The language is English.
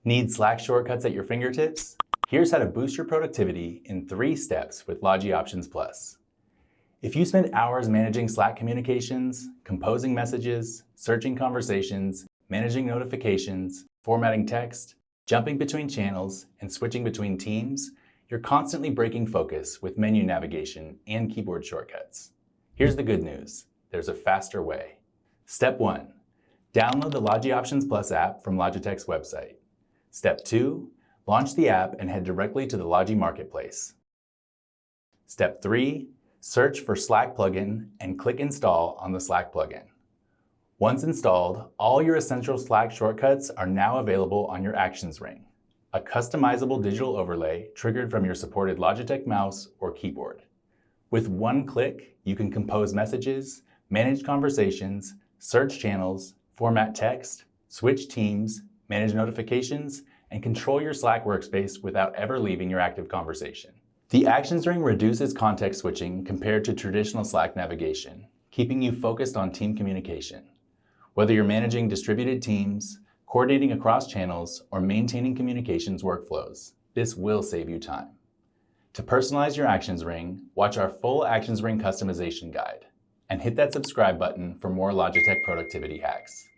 Need Slack shortcuts at your fingertips? Here's how to boost your productivity in 3 steps with Logi Options Plus. If you spend hours managing Slack communications, composing messages, searching conversations, managing notifications, formatting text, jumping between channels, and switching between teams, you're constantly breaking focus with menu navigation and keyboard shortcuts. Here's the good news. There's a faster way. Step 1. Download the Logi Options Plus app from Logitech's website. Step 2. Launch the app and head directly to the Logi Marketplace. Step 3. Search for Slack plugin and click Install on the Slack plugin. Once installed, all your essential Slack shortcuts are now available on your Actions ring, a customizable digital overlay triggered from your supported Logitech mouse or keyboard. With one click, you can compose messages, manage conversations, search channels, format text, switch teams, manage notifications, and control your Slack workspace without ever leaving your active conversation. The Actions ring reduces context switching compared to traditional Slack navigation, keeping you focused on team communication. Whether you're managing distributed teams, coordinating across channels, or maintaining communications workflows, this will save you time. To personalize your Actions ring, watch our full Actions ring customization guide, and hit that subscribe button for more Logitech productivity hacks.